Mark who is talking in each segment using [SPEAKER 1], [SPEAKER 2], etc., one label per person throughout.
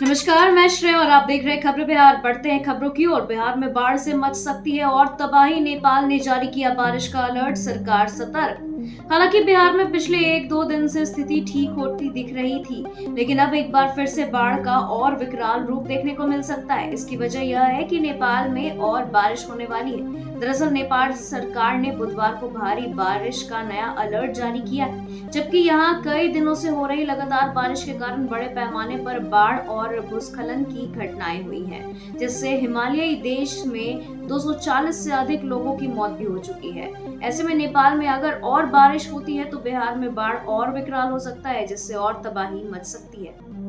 [SPEAKER 1] नमस्कार, मैं श्रेया और आप देख रहे हैं खबरें बिहार। बढ़ते हैं खबरों की ओर। बिहार में बाढ़ से मच सकती है और तबाही। नेपाल ने जारी किया बारिश का अलर्ट, सरकार सतर्क। हालांकि बिहार में पिछले 1-2 दिन से स्थिति ठीक होती दिख रही थी, लेकिन अब एक बार फिर से बाढ़ का और विकराल रूप देखने को मिल सकता है। इसकी वजह यह है कि नेपाल में और बारिश होने वाली है। दरअसल नेपाल सरकार ने बुधवार को भारी बारिश का नया अलर्ट जारी किया है, जबकि यहाँ कई दिनों से हो रही लगातार बारिश के कारण बड़े पैमाने पर बाढ़ और भूस्खलन की घटनाएं हुई हैं, जिससे हिमालयी देश में 240 से अधिक लोगों की मौत भी हो चुकी है। ऐसे में नेपाल में अगर और बारिश होती है तो बिहार में बाढ़ और विकराल हो सकता है, जिससे और तबाही मच सकती है।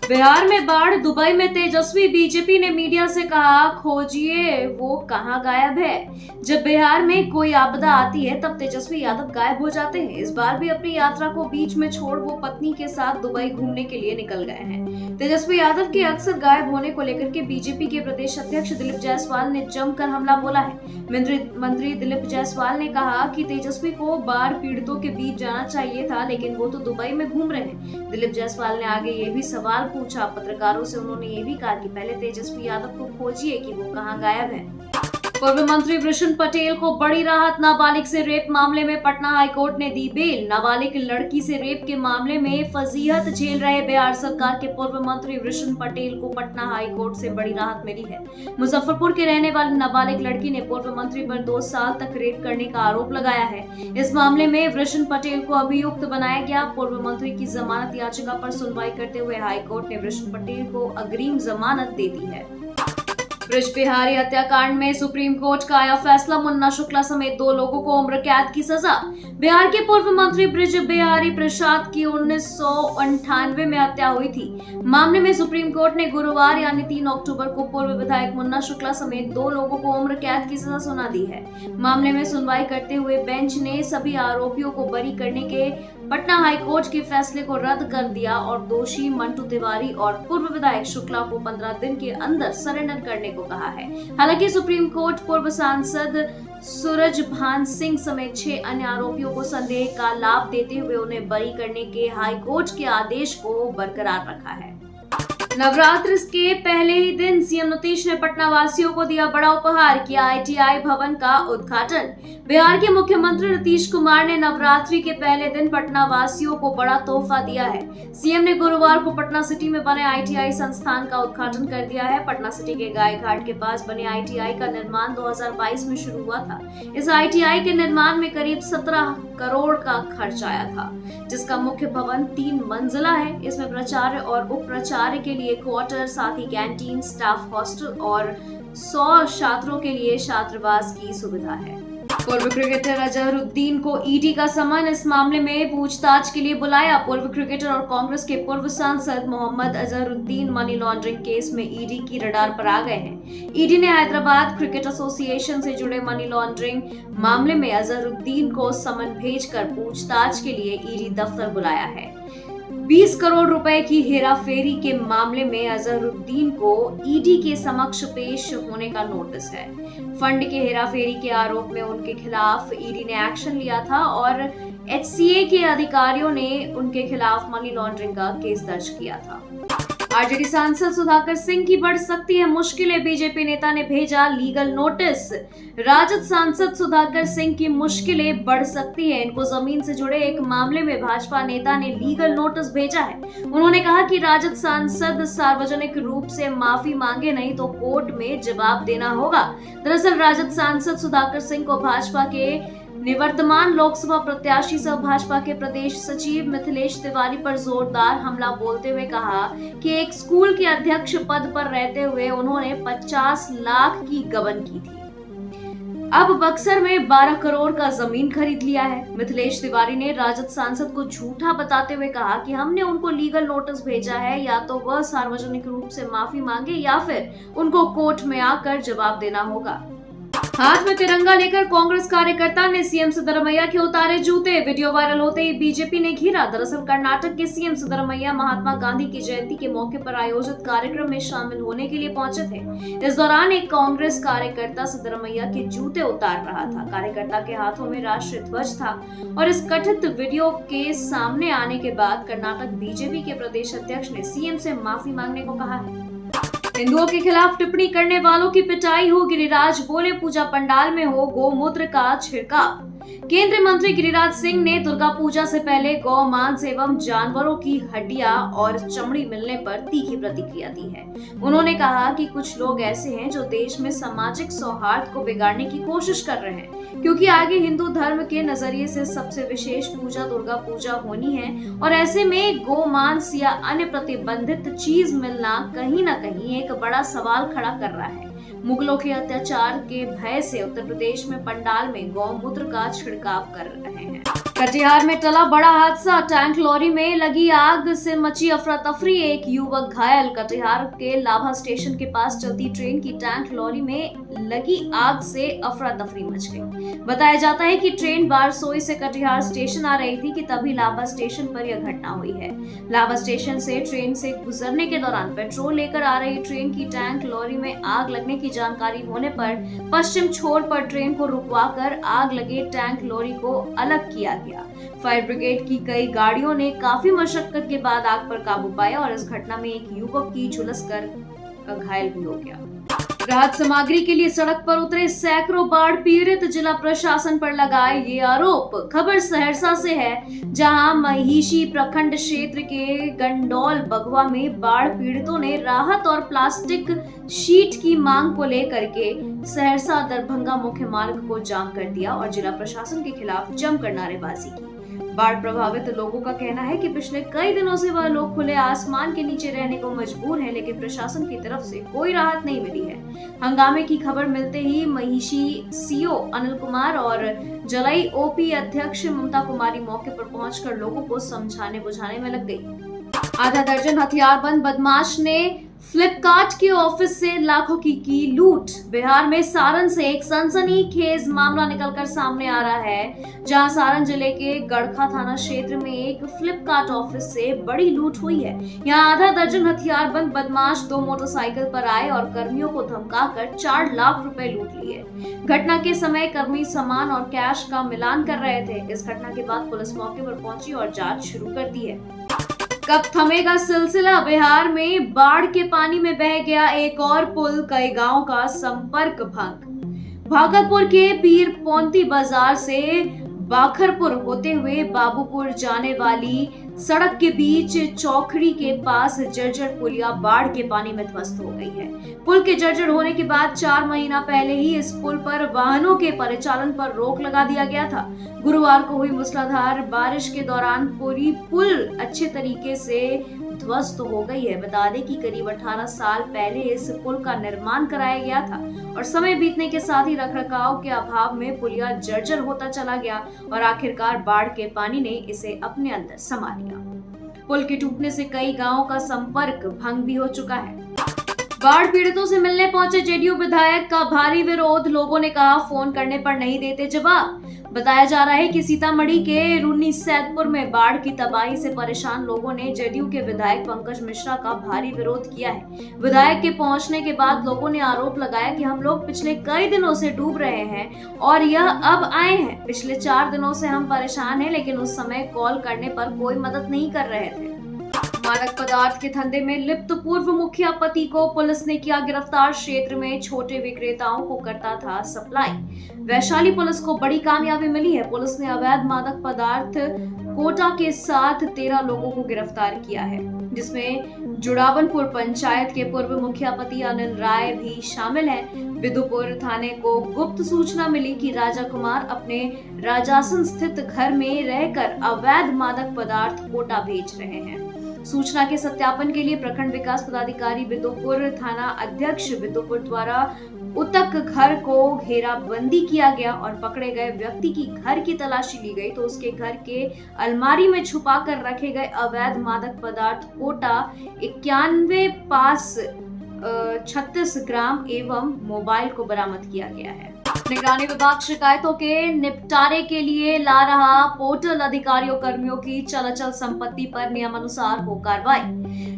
[SPEAKER 1] बिहार में बाढ़, दुबई में तेजस्वी। बीजेपी ने मीडिया से कहा, खोजिए वो कहां गायब है। जब बिहार में कोई आपदा आती है तब तेजस्वी यादव गायब हो जाते हैं। इस बार भी अपनी यात्रा को बीच में छोड़ वो पत्नी के साथ दुबई घूमने के लिए निकल गए हैं। तेजस्वी यादव के अक्सर गायब होने को लेकर के बीजेपी के प्रदेश अध्यक्ष दिलीप जायसवाल ने जमकर हमला बोला है। मंत्री दिलीप जायसवाल ने कहा कि तेजस्वी को बाढ़ पीड़ितों के बीच जाना चाहिए था, लेकिन वो तो दुबई में घूम रहे हैं। दिलीप जायसवाल ने आगे ये भी सवाल पूछा पत्रकारों से। उन्होंने ये भी कहा कि पहले तेजस्वी यादव को खोजिए कि वो कहां गायब है। पूर्व मंत्री वृषण पटेल को बड़ी राहत। नाबालिग से रेप मामले में पटना हाईकोर्ट ने दी बेल। नाबालिग लड़की से रेप के मामले में फजीहत झेल रहे बिहार सरकार के पूर्व मंत्री वृषण पटेल को पटना हाईकोर्ट से बड़ी राहत मिली है। मुजफ्फरपुर के रहने वाली नाबालिग लड़की ने पूर्व मंत्री पर 2 साल तक रेप करने का आरोप लगाया है। इस मामले में वृषण पटेल को अभियुक्त बनाया गया। पूर्व मंत्री की जमानत याचिका पर सुनवाई करते हुए हाईकोर्ट ने वृषण पटेल को अग्रिम जमानत दे दी है। ब्रज बिहारी हत्याकांड में सुप्रीम कोर्ट का आया फैसला। मुन्ना शुक्ला समेत 2 लोगों को उम्र कैद की सजा। बिहार के पूर्व मंत्री ब्रज बिहारी प्रसाद की 1998 में हत्या हुई थी। मामले में सुप्रीम कोर्ट ने गुरुवार यानी 3 अक्टूबर को पूर्व विधायक मुन्ना शुक्ला समेत 2 लोगों को उम्र कैद की सजा सुना दी है। मामले में सुनवाई करते हुए बेंच ने सभी आरोपियों को बरी करने के पटना हाईकोर्ट के फैसले को रद्द कर दिया और दोषी मंटू तिवारी और पूर्व विधायक शुक्ला को 15 दिन के अंदर सरेंडर करने को कहा है। हालांकि सुप्रीम कोर्ट पूर्व सांसद सूरजभान सिंह समेत 6 अन्य आरोपियों को संदेह का लाभ देते हुए उन्हें बरी करने के हाईकोर्ट के आदेश को बरकरार रखा है। नवरात्र के पहले ही दिन सीएम नीतीश ने पटना वासियों को दिया बड़ा उपहार, किया आईटीआई भवन का उद्घाटन। बिहार के मुख्यमंत्री नीतीश कुमार ने नवरात्रि के पहले दिन पटना वासियों को बड़ा तोहफा दिया है। सीएम ने गुरुवार को पटना सिटी में बने आईटीआई संस्थान का उद्घाटन कर दिया है। पटना सिटी के गाय घाट के पास बने आईटीआई का निर्माण 2022 में शुरू हुआ था। इस आईटीआई के निर्माण में करीब 17 करोड़ का खर्च आया था, जिसका मुख्य भवन 3 मंजिला है। इसमें प्राचार्य और उप प्राचार्य के लिए क्वार्टर, साथ ही कैंटीन, स्टाफ हॉस्टल और 100 छात्रों के लिए छात्रावास की सुविधा है। पूर्व क्रिकेटर अजहरुद्दीन को ईडी का समन। इस मामले में पूछताछ के लिए बुलाया। पूर्व क्रिकेटर और कांग्रेस के पूर्व सांसद Mohammad Azharuddin money laundering case में ईडी की रडार पर आ गए हैं। ईडी ने हैदराबाद क्रिकेट एसोसिएशन से जुड़े मनी लॉन्ड्रिंग मामले में अजहरुद्दीन को समन भेजकर पूछताछ के लिए ईडी दफ्तर बुलाया है। 20 करोड़ रुपए की हेराफेरी के मामले में अजहरुद्दीन को ईडी के समक्ष पेश होने का नोटिस है। फंड के हेराफेरी के आरोप में उनके खिलाफ ईडी ने एक्शन लिया था और एचसीए के अधिकारियों ने उनके खिलाफ मनी लॉन्ड्रिंग का केस दर्ज किया था। आरजेडी सांसद सुधाकर सिंह की बढ़ सकती है मुश्किलें। बीजेपी नेता ने भेजा लीगल नोटिस। राजद सांसद सुधाकर सिंह की मुश्किलें बढ़ सकती है। इनको जमीन से जुड़े एक मामले में भाजपा नेता ने लीगल नोटिस भेजा है। उन्होंने कहा कि राजद सांसद सार्वजनिक रूप से माफी मांगे, नहीं तो कोर्ट में जवाब देना होगा। दरअसल राजद सांसद सुधाकर सिंह को भाजपा के निवर्तमान लोकसभा प्रत्याशी सह भाजपा के प्रदेश सचिव मिथिलेश तिवारी पर जोरदार हमला बोलते हुए कहा कि एक स्कूल के अध्यक्ष पद पर रहते हुए उन्होंने 50 लाख की गबन की थी। अब बक्सर में 12 करोड़ का जमीन खरीद लिया है। मिथिलेश तिवारी ने राजद सांसद को झूठा बताते हुए कहा कि हमने उनको लीगल नोटिस भेजा है, या तो वह सार्वजनिक रूप से माफी मांगे या फिर उनको कोर्ट में आकर जवाब देना होगा। हाथ में तिरंगा लेकर कांग्रेस कार्यकर्ता ने सीएम सिद्धरमैया के उतारे जूते। वीडियो वायरल होते ही बीजेपी ने घेरा। दरअसल कर्नाटक के सीएम सिद्धरमैया महात्मा गांधी की जयंती के मौके पर आयोजित कार्यक्रम में शामिल होने के लिए पहुंचे थे। इस दौरान एक कांग्रेस कार्यकर्ता सिद्धरमैया के जूते उतार रहा था। कार्यकर्ता के हाथों में राष्ट्रीय ध्वज था और इस कथित वीडियो के सामने आने के बाद कर्नाटक बीजेपी के प्रदेश अध्यक्ष ने सीएम से माफी मांगने को कहा है। हिंदुओं के खिलाफ टिप्पणी करने वालों की पिटाई हो। गिरिराज बोले पूजा पंडाल में हो गोमूत्र का छिड़काव। केंद्रीय मंत्री गिरिराज सिंह ने दुर्गा पूजा से पहले गौ मांस एवं जानवरों की हड्डियां और चमड़ी मिलने पर तीखी प्रतिक्रिया दी है। उन्होंने कहा कि कुछ लोग ऐसे हैं जो देश में सामाजिक सौहार्द को बिगाड़ने की कोशिश कर रहे हैं, क्योंकि आगे हिंदू धर्म के नजरिए से सबसे विशेष पूजा दुर्गा पूजा होनी है और ऐसे में गौ मांस या अन्य प्रतिबंधित चीज मिलना कहीं न कहीं एक बड़ा सवाल खड़ा कर रहा है। मुगलों के अत्याचार के भय से उत्तर प्रदेश में पंडाल में गौमूत्र का छिड़काव कर रहे हैं। कटिहार में टला बड़ा हादसा। टैंक लॉरी में लगी आग से मची अफरा तफरी। एक युवक घायल। कटिहार के लाभा स्टेशन के पास चलती ट्रेन की टैंक लॉरी में लगी आग से अफरा तफरी मच गई। बताया जाता है कि ट्रेन बारसोई से कटिहार स्टेशन आ रही थी कि तभी लाभा स्टेशन पर यह घटना हुई है। लाभा स्टेशन से ट्रेन से गुजरने के दौरान पेट्रोल लेकर आ रही ट्रेन की टैंक लॉरी में आग लगने की जानकारी होने पर पश्चिम छोर पर ट्रेन को रुकवाकर आग लगे टैंक लॉरी को अलग किया गया। फायर ब्रिगेड की कई गाड़ियों ने काफी मशक्कत के बाद आग पर काबू पाया और इस घटना में एक युवक की झुलसकर घायल भी हो गया। राहत सामग्री के लिए सड़क पर उतरे सैकड़ों बाढ़ पीड़ित। जिला प्रशासन पर लगाए ये आरोप। खबर सहरसा से है, जहां महिषी प्रखंड क्षेत्र के गंडौल बगवा में बाढ़ पीड़ितों ने राहत और प्लास्टिक शीट की मांग को लेकर के सहरसा दरभंगा मुख्य मार्ग को जाम कर दिया और जिला प्रशासन के खिलाफ जमकर नारेबाजी की। बाढ़ प्रभावित लोगों का कहना है कि पिछले कई दिनों से वह लोग खुले आसमान के नीचे रहने को मजबूर हैं, लेकिन प्रशासन की तरफ से कोई राहत नहीं मिली है। हंगामे की खबर मिलते ही महिषी सीओ अनिल कुमार और जलाई ओपी अध्यक्ष ममता कुमारी मौके पर पहुंचकर लोगों को समझाने बुझाने में लग गई। आधा दर्जन हथियारबंद बदमाश ने फ्लिपकार्ट के ऑफिस से लाखों की लूट। बिहार में सारण से एक सनसनीखेज मामला निकलकर सामने आ रहा है, जहां सारण जिले के गड़खा थाना क्षेत्र में एक फ्लिपकार्ट ऑफिस से बड़ी लूट हुई है। यहां आधा दर्जन हथियारबंद बदमाश 2 मोटरसाइकिल पर आए और कर्मियों को धमकाकर 4 लाख रुपए लूट लिए। घटना के समय कर्मी सामान और कैश का मिलान कर रहे थे। इस घटना के बाद पुलिस मौके पर पहुंची और जांच शुरू कर दी है। कब थमेगा सिलसिला। बिहार में बाढ़ के पानी में बह गया एक और पुल। कई गांवों का संपर्क भंग। भागलपुर के पीर पोंती बाजार से बाखरपुर होते हुए बाबूपुर जाने वाली सड़क के बीच चौखड़ी के पास जर्जर पुलिया बाढ़ के पानी में ध्वस्त हो गई है। पुल के जर्जर होने के बाद 4 महीना पहले ही इस पुल पर वाहनों के परिचालन पर रोक लगा दिया गया था। गुरुवार को हुई मूसलाधार बारिश के दौरान पूरी पुल अच्छे तरीके से ध्वस्त हो गई है। बता दें कि करीब 18 साल पहले इस पुल का निर्माण कराया गया था और समय बीतने के साथ ही रखरखाव के अभाव में पुलिया जर्जर होता चला गया और आखिरकार बाढ़ के पानी ने इसे अपने अंदर समा लिया। पुल के टूटने से कई गांवों का संपर्क भंग भी हो चुका है। बाढ़ पीड़ितों से मिलने पहुंचे जेडीयू विधायक का भारी विरोध। लोगों ने कहा फोन करने पर नहीं देते जवाब। बताया जा रहा है कि सीतामढ़ी के रूनी सैदपुर में बाढ़ की तबाही से परेशान लोगों ने जेडीयू के विधायक पंकज मिश्रा का भारी विरोध किया है। विधायक के पहुंचने के बाद लोगों ने आरोप लगाया कि हम लोग पिछले कई दिनों से डूब रहे हैं और यह अब आए हैं। पिछले 4 दिनों से हम परेशान हैं, लेकिन उस समय कॉल करने पर कोई मदद नहीं कर रहे थे। मादक पदार्थ के धंधे में लिप्त पूर्व मुखिया पति को पुलिस ने किया गिरफ्तार। क्षेत्र में छोटे विक्रेताओं को करता था सप्लाई। वैशाली पुलिस को बड़ी कामयाबी मिली है। पुलिस ने अवैध मादक पदार्थ कोटा के साथ 13 लोगों को गिरफ्तार किया है, जिसमें जुड़ावनपुर पंचायत के पूर्व मुखिया पति अनिल राय भी शामिल हैं। बिदुपुर थाने को गुप्त सूचना मिली कि राजा कुमार अपने राजासन स्थित घर में रहकर अवैध मादक पदार्थ कोटा भेज रहे हैं। सूचना के सत्यापन के लिए प्रखंड विकास पदाधिकारी बिदुपुर थाना अध्यक्ष बिदुपुर द्वारा उतक घर को घेराबंदी किया गया और पकड़े गए व्यक्ति की घर की तलाशी ली गई तो उसके घर के अलमारी में छुपा कर रखे गए अवैध मादक पदार्थ कोटा 91 पास 36 ग्राम एवं मोबाइल को बरामद किया गया है। निगरानी विभाग शिकायतों के निपटारे के लिए ला रहा पोर्टल, अधिकारियों कर्मियों की चल अचल संपत्ति पर नियमानुसार हो कार्रवाई।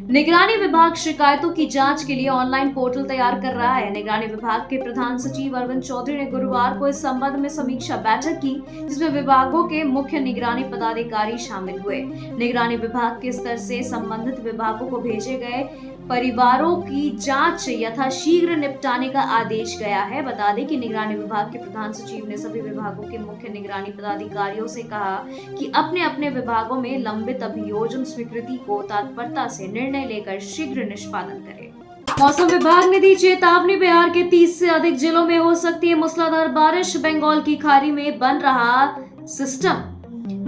[SPEAKER 1] निगरानी विभाग शिकायतों की जांच के लिए ऑनलाइन पोर्टल तैयार कर रहा है। निगरानी विभाग के प्रधान सचिव अरविंद चौधरी ने गुरुवार को इस संबंध में समीक्षा बैठक की, जिसमें विभागों के मुख्य निगरानी पदाधिकारी शामिल हुए। निगरानी विभाग के स्तर से संबंधित विभागों को भेजे गए परिवारों की जांच यथाशीघ्र निपटाने का आदेश गया है। बता दें कि निगरानी विभाग के प्रधान सचिव ने सभी विभागों के मुख्य निगरानी पदाधिकारियों से कहा कि अपने अपने विभागों में लंबित अभियोजन स्वीकृति को तत्परता से निर्णय लेकर शीघ्र निष्पादन करें। मौसम विभाग ने दी चेतावनी, बिहार के 30 से अधिक जिलों में हो सकती है मूसलाधार बारिश। बंगाल की खाड़ी में बन रहा सिस्टम।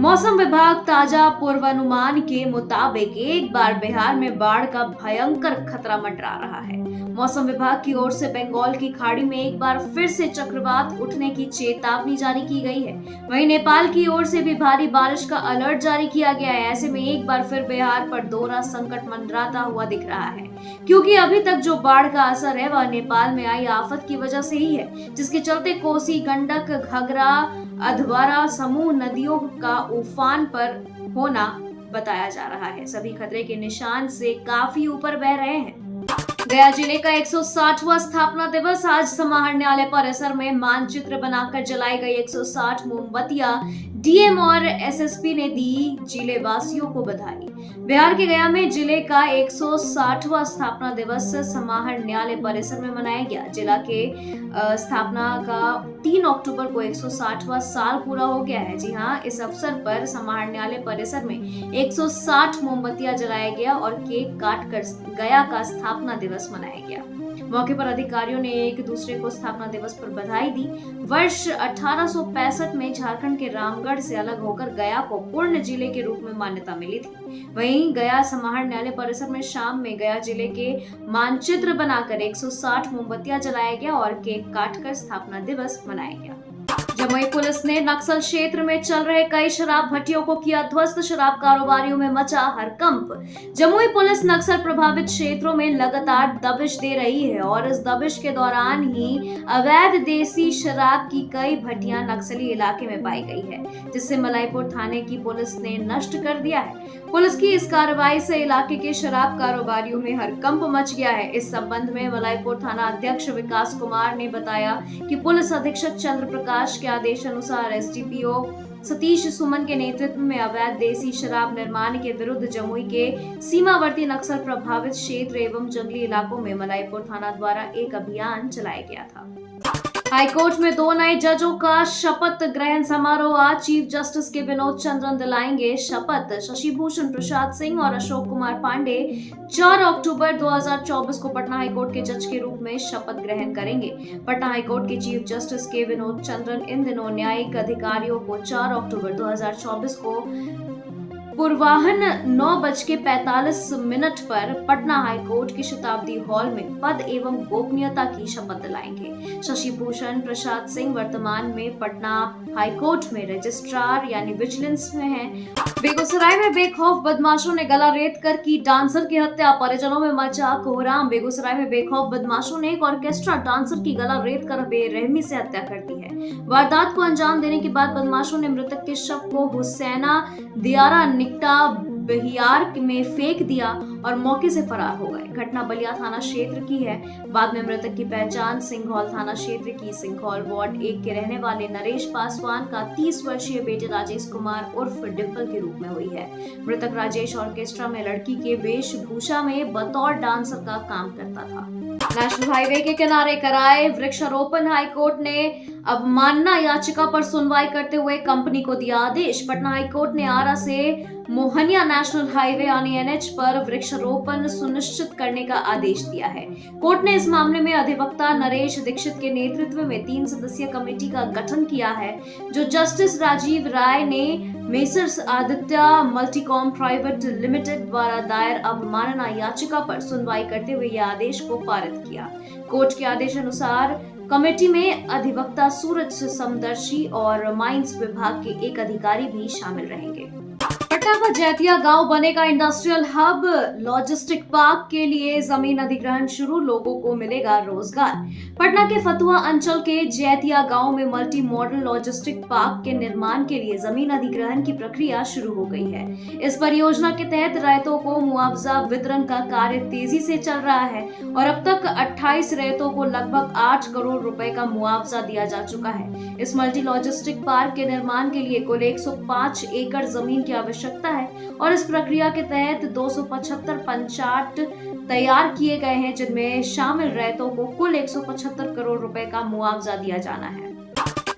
[SPEAKER 1] मौसम विभाग ताजा पूर्वानुमान के मुताबिक एक बार बिहार में बाढ़ का भयंकर खतरा मंडरा रहा है। मौसम विभाग की ओर से बंगाल की खाड़ी में एक बार फिर से चक्रवात उठने की चेतावनी जारी की गई है। वहीं नेपाल की ओर से भी भारी बारिश का अलर्ट जारी किया गया है। ऐसे में एक बार फिर बिहार पर दोहरा संकट मंडराता हुआ दिख रहा है, क्योंकि अभी तक जो बाढ़ का असर है वह नेपाल में आई आफत की वजह से ही है, जिसके चलते कोसी, गंडक, घाघरा, अधवारा समूह नदियों का उफान पर होना बताया जा रहा है। सभी खतरे के निशान से काफी ऊपर बह रहे हैं। गया जिले का 160वां स्थापना दिवस आज समाहरणालय परिसर में मानचित्र बनाकर जलाई गई 160 मोमबत्तियां डीएम और एसएसपी ने दी जिले वासियों को बधाई। बिहार के गया में जिले का 160वां स्थापना दिवस समाहरणालय परिसर में मनाया गया। जिला के स्थापना का 3 अक्टूबर को 160वां साल पूरा हो गया है। जी हाँ, इस अवसर पर समाहरणालय परिसर में 160 मोमबत्तियां जलाया गया और केक काटकर गया का स्थापना दिवस मनाया गया। मौके पर अधिकारियों ने एक दूसरे को स्थापना दिवस पर बधाई दी। वर्ष 1865 में झारखंड के रामगढ़ से अलग होकर गया को पूर्ण जिले के रूप में मान्यता मिली थी। वहीं गया समाहरणालय परिसर में शाम में गया जिले के मानचित्र बनाकर 160 मोमबत्तियां जलाया गया और केक काटकर स्थापना दिवस मनाया गया। जमुई पुलिस ने नक्सल क्षेत्र में चल रहे कई शराब भट्टियों को किया ध्वस्त। शराब कारोबारियों में मचा हड़कंप। जमुई पुलिस नक्सल प्रभावित क्षेत्रों में लगातार दबिश दे रही है और इस दबिश के दौरान ही अवैध देसी शराब की कई भट्टियां नक्सली इलाके में पाई गई है, जिससे मलाईपुर थाने की पुलिस ने नष्ट कर दिया है। पुलिस की इस कार्रवाई से इलाके के शराब कारोबारियों में हड़कंप मच गया है। इस संबंध में मलाईपुर थाना अध्यक्ष विकास कुमार ने बताया कि पुलिस अधीक्षक चंद्र प्रकाश के आदेश अनुसार एसडीपीओ सतीश सुमन के नेतृत्व में अवैध देसी शराब निर्माण के विरुद्ध जमुई के सीमावर्ती नक्सल प्रभावित क्षेत्र एवं जंगली इलाकों में मलाईपुर थाना द्वारा एक अभियान चलाया गया था। हाईकोर्ट में 2 नए जजों का शपथ ग्रहण समारोह आज। चीफ जस्टिस के विनोद चंद्रन दिलाएंगे शपथ। शशि भूषण प्रसाद सिंह और अशोक कुमार पांडे 4 अक्टूबर 2024 को पटना हाईकोर्ट के जज के रूप में शपथ ग्रहण करेंगे। पटना हाईकोर्ट के चीफ जस्टिस के विनोद चंद्रन इन दिनों न्यायिक अधिकारियों को 4 अक्टूबर 2024 को पूर्वाह्न 9:45 पर पटना हाईकोर्ट के शताब्दी हॉल में पद एवं गोपनीयता की शपथ दिलाएंगे। शशि भूषण प्रसाद सिंह वर्तमान में पटना हाईकोर्ट में रजिस्ट्रार यानी विजिलेंस में हैं। बेगूसराय में बेखौफ बदमाशों ने गला रेत कर की डांसर की हत्या। परिजनों में मचा कोहराम। बेगूसराय में बेखौफ बदमाशों ने एक ऑर्केस्ट्रा डांसर की गला रेत कर बेरहमी से हत्या कर दी है। वारदात को अंजाम देने के बाद बदमाशों ने मृतक के शव को हुसैना दियारा निकटा बहियार में फेंक दिया और मौके से फरार हो गए। घटना बलिया थाना क्षेत्र की है। बाद में मृतक की पहचान सिंघौल थाना क्षेत्र की सिंघौल वार्ड 1 के रहने वाले नरेश पासवान का 30 वर्षीय बेटे राजेश कुमार उर्फ डिम्पल के रूप में हुई है। मृतक राजेश ऑर्केस्ट्रा में लड़की के वेशभूषा में बतौर डांसर का काम करता था। नेशनल हाईवे के किनारे कराए वृक्षारोपण। हाईकोर्ट ने अवमानना याचिका पर सुनवाई करते हुए कंपनी को दिया आदेश। पटना हाईकोर्ट ने आरा से मोहनिया नेशनल हाईवे यानी एनएच पर वृक्षारोपण सुनिश्चित करने का आदेश दिया है। कोर्ट ने इस मामले में अधिवक्ता नरेश दीक्षित के नेतृत्व में 3 सदस्यीय कमेटी का गठन किया है, जो जस्टिस राजीव राय ने मेसर्स आदित्य मल्टीकॉम प्राइवेट लिमिटेड द्वारा दायर अवमानना याचिका पर सुनवाई करते हुए यह आदेश को पारित किया। कोर्ट के आदेश अनुसार कमेटी में अधिवक्ता सूरज समदर्शी और माइंस विभाग के एक अधिकारी भी शामिल रहेंगे। पटना का जैतिया गांव बनेगा इंडस्ट्रियल हब। लॉजिस्टिक पार्क के लिए जमीन अधिग्रहण शुरू, लोगों को मिलेगा रोजगार। पटना के फतुहा अंचल के जैतिया गांव में मल्टी मॉडल लॉजिस्टिक पार्क के निर्माण के लिए जमीन अधिग्रहण की प्रक्रिया शुरू हो गई है। इस परियोजना के तहत रैयतों को मुआवजा वितरण का कार्य तेजी से चल रहा है और अब तक 28 रैयतों को लगभग 8 करोड़ रुपए का मुआवजा दिया जा चुका है। इस मल्टी लॉजिस्टिक पार्क के निर्माण के लिए कुल 105 एकड़ जमीन की आवश्यकता है और इस प्रक्रिया के तहत 275 पंचाट तैयार किए गए हैं, जिनमें शामिल रैयतों को कुल 175 करोड़ रुपए का मुआवजा दिया जाना है।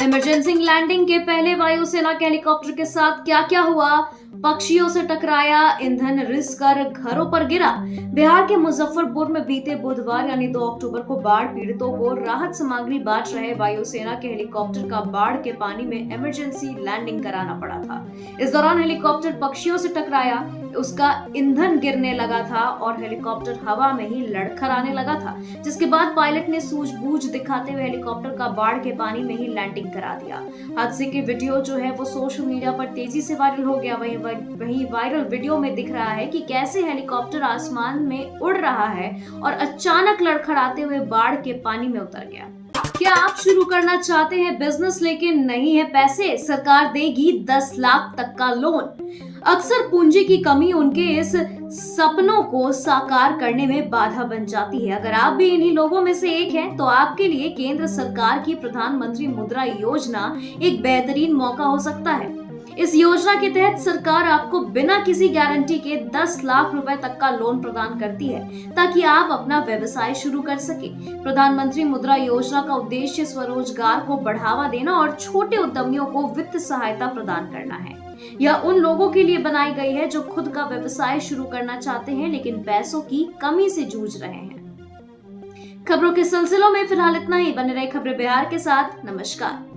[SPEAKER 1] इमरजेंसी लैंडिंग के पहले वायुसेना के हेलीकॉप्टर के साथ क्या क्या हुआ? पक्षियों से टकराया, ईंधन रिस कर घरों पर गिरा। बिहार के मुजफ्फरपुर में बीते बुधवार यानी 2 अक्टूबर को बाढ़ पीड़ितों को राहत सामग्री बांट रहे वायुसेना के हेलीकॉप्टर का बाढ़ के पानी में इमरजेंसी लैंडिंग कराना पड़ा था। इस दौरान हेलीकॉप्टर पक्षियों से टकराया, उसका ईंधन गिरने लगा था और हेलीकॉप्टर हवा में ही लड़खड़ाने लगा था, जिसके बाद पायलट ने सूझबूझ दिखाते हुए हेलीकॉप्टर का बाढ़ के पानी में ही लैंडिंग करा दिया। हादसे के वीडियो जो है वो सोशल मीडिया पर तेजी से वायरल हो गया। वहीं वायरल वीडियो में दिख रहा है कि कैसे हेलीकॉप्टर आसमान में उड़ रहा है और अचानक लड़खड़ाते हुए बाढ़ के पानी में उतर गया। क्या आप शुरू करना चाहते हैं बिजनेस लेकिन नहीं है पैसे? सरकार देगी 10 लाख तक का लोन। अक्सर पूंजी की कमी उनके इस सपनों को साकार करने में बाधा बन जाती है। अगर आप भी इन्हीं लोगों में से एक हैं, तो आपके लिए केंद्र सरकार की प्रधानमंत्री मुद्रा योजना एक बेहतरीन मौका हो सकता है। इस योजना के तहत सरकार आपको बिना किसी गारंटी के 10 लाख रुपए तक का लोन प्रदान करती है ताकि आप अपना व्यवसाय शुरू कर सके। प्रधानमंत्री मुद्रा योजना का उद्देश्य स्वरोजगार को बढ़ावा देना और छोटे उद्यमियों को वित्त सहायता प्रदान करना है। यह उन लोगों के लिए बनाई गई है जो खुद का व्यवसाय शुरू करना चाहते हैं लेकिन पैसों की कमी से जूझ रहे हैं। खबरों के सिलसिलों में फिलहाल इतना ही। बने रहे खबरें बिहार के साथ। नमस्कार।